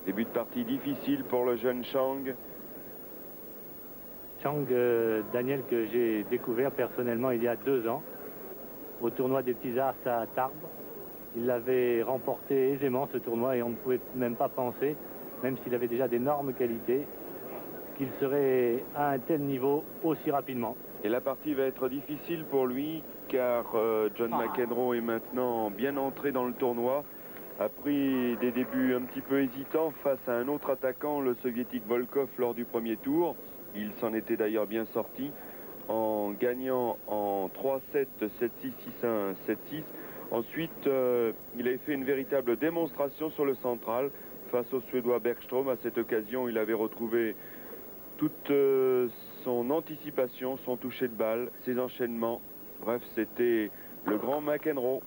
Début de partie difficile pour le jeune Chang. Chang, Daniel, que j'ai découvert personnellement il y a 2 ans au tournoi des petits Ars à Tarbes. Il l'avait remporté aisément ce tournoi et on ne pouvait même pas penser, même s'il avait déjà d'énormes qualités, qu'il serait à un tel niveau aussi rapidement. Et la partie va être difficile pour lui car John McEnroe est maintenant bien entré dans le tournoi. A pris des débuts un petit peu hésitants face à un autre attaquant, le soviétique Volkov, lors du premier tour. Il s'en était d'ailleurs bien sorti en gagnant en 3-7, 7-6, 6-1, 7-6. Ensuite, il avait fait une véritable démonstration sur le central face au Suédois Bergström. À cette occasion, il avait retrouvé toute son anticipation, son toucher de balle, ses enchaînements. Bref, c'était le grand McEnroe,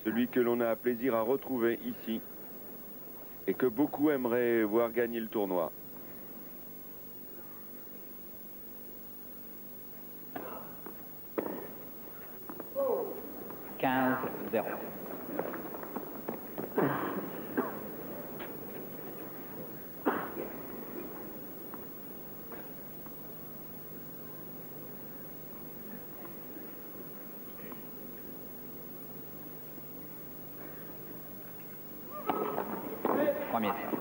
celui que l'on a plaisir à retrouver ici et que beaucoup aimeraient voir gagner le tournoi. « 15-0. Premier set.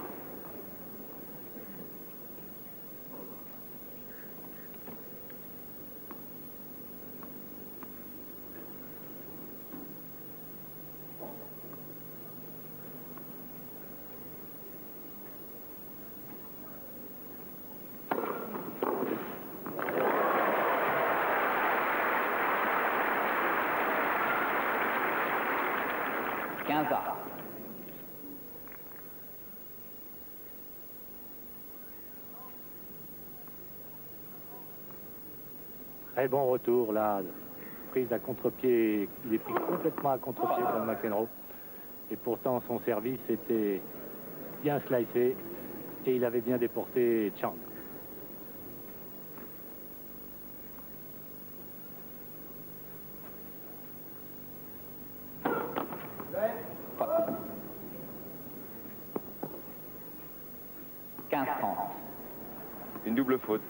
Très bon retour là, prise à contre-pied, il est pris complètement à contre-pied comme McEnroe. Et pourtant son service était bien slicé et il avait bien déporté Chang. Une double faute.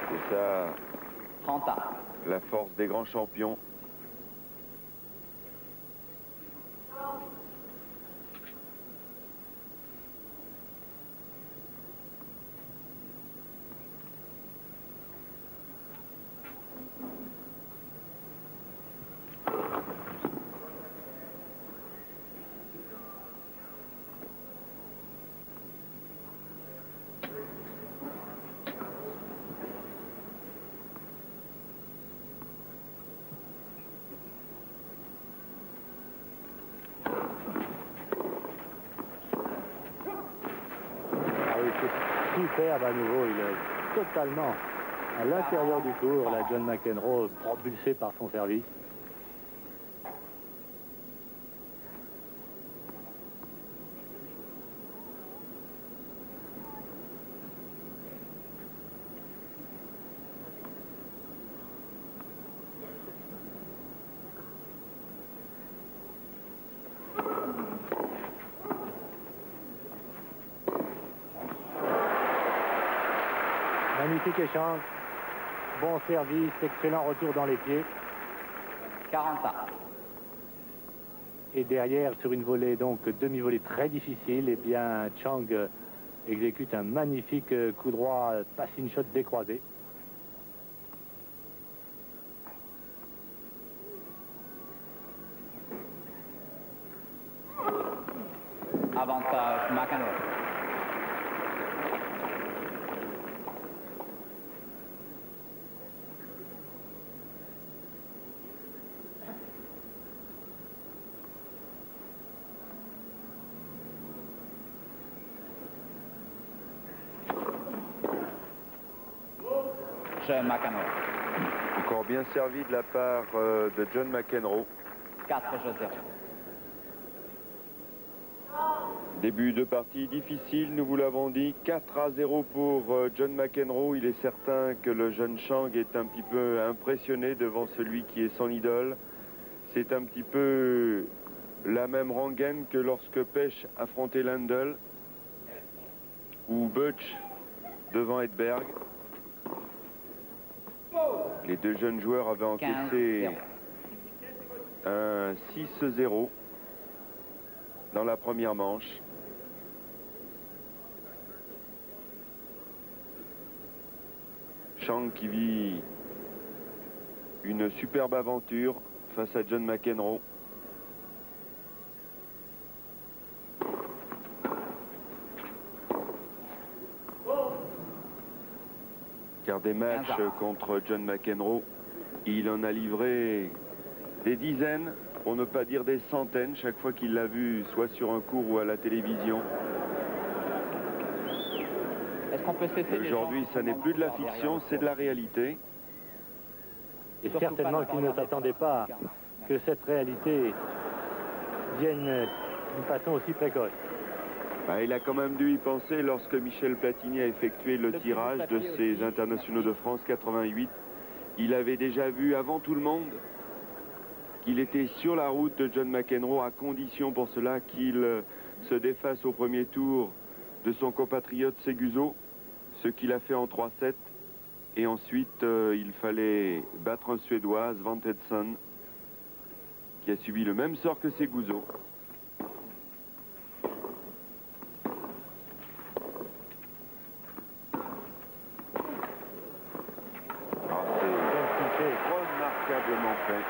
C'est ça, 30 ans. la force des grands champions. Superbe à nouveau, il est totalement à l'intérieur du court, la John McEnroe propulsé par son service. Magnifique échange, bon service, excellent retour dans les pieds. 40 ans. Et derrière, sur une volée, donc demi-volée très difficile, eh bien Chang exécute un magnifique coup droit, passing shot décroisé. Avantage McEnroe. McEnroe. Encore bien servi de la part de John McEnroe. 4 jeux 0. Début de partie difficile, nous vous l'avons dit, 4-0 pour John McEnroe. Il est certain que le jeune Chang est un petit peu impressionné devant celui qui est son idole. C'est un petit peu la même rengaine que lorsque Pech affrontait Lendl ou Butch devant Edberg. Les deux jeunes joueurs avaient encaissé 15-0. un 6-0 dans la première manche. Chang qui vit une superbe aventure face à John McEnroe. Car des matchs contre John McEnroe, il en a livré des dizaines, pour ne pas dire des centaines, chaque fois qu'il l'a vu, soit sur un court ou à la télévision. Est-ce qu'on peut cesser les Aujourd'hui, gens ça n'est plus de la derrière le fiction, c'est de la réalité. Et certainement qu'il ne s'attendait pas que cette réalité vienne d'une façon aussi précoce. Bah, il a quand même dû y penser lorsque Michel Platini a effectué le tirage de ces internationaux de France 88. Il avait déjà vu avant tout le monde qu'il était sur la route de John McEnroe, à condition pour cela qu'il se défasse au premier tour de son compatriote Seguso, ce qu'il a fait en 3-7. Et ensuite, il fallait battre un Suédois, Svantesson, qui a subi le même sort que Seguso. C'est remarquablement fait.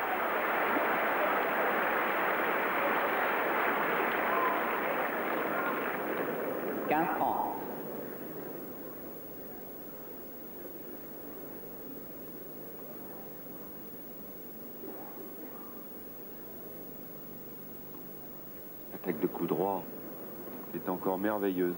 L'attaque de coup droit est encore merveilleuse.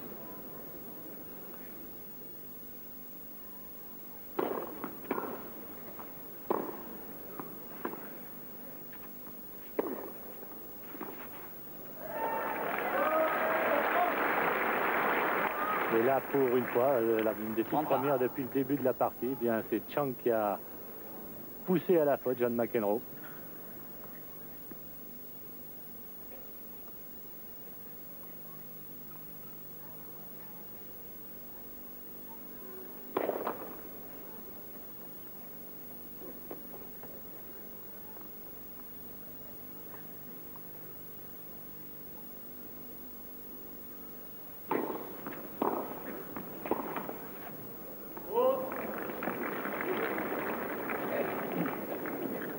Et là, pour une fois, une des toutes premières depuis le début de la partie, eh bien c'est Chang qui a poussé à la faute John McEnroe.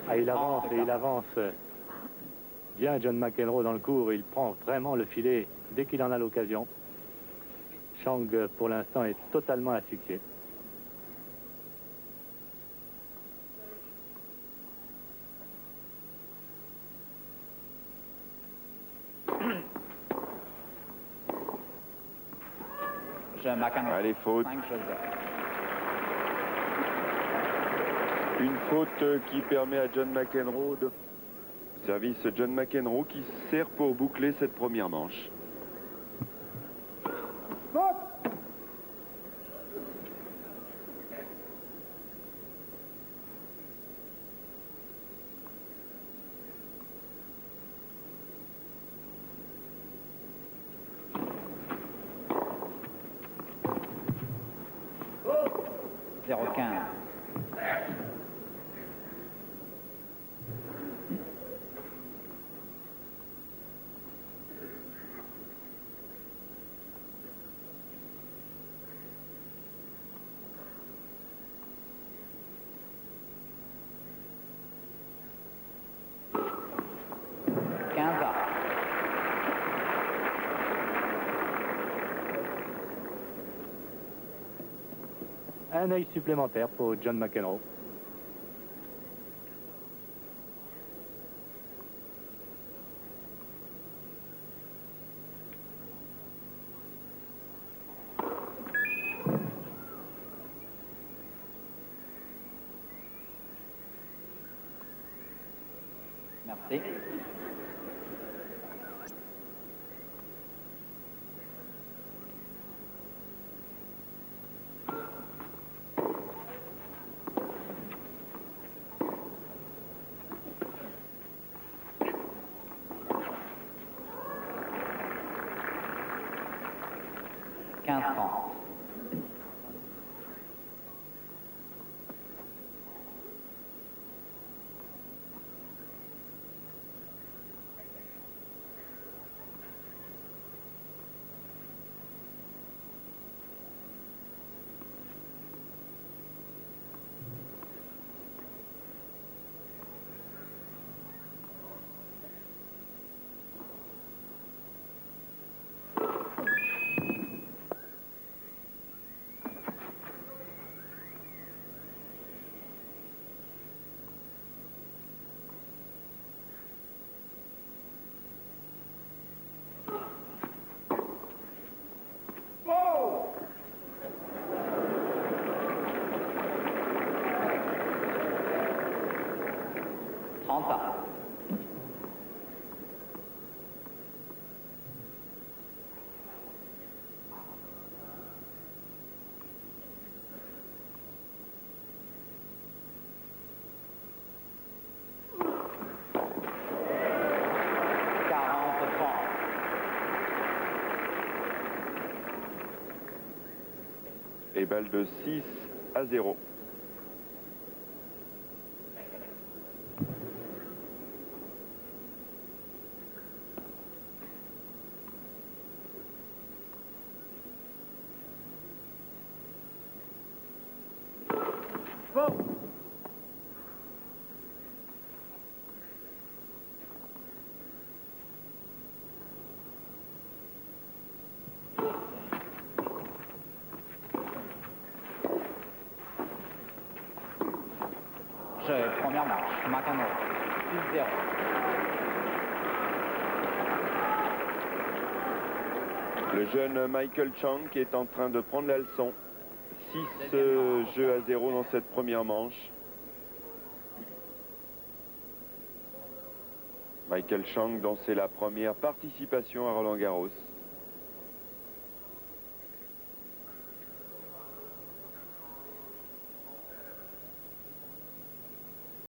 Ah, il avance et il avance bien John McEnroe dans le cours. Il prend vraiment le filet dès qu'il en a l'occasion. Chang, pour l'instant, est totalement asphyxié. Allez, faute. Une faute qui permet à John McEnroe de... Service John McEnroe qui sert pour boucler cette première manche. Un œil supplémentaire pour John McEnroe. Merci. $15-30. Et balle de 6-0. Première marche, McEnroe, 6-0. Le jeune Michael Chang qui est en train de prendre la leçon. 6 jeux à 0 dans cette première manche. Michael Chang dont c'est la première participation à Roland-Garros.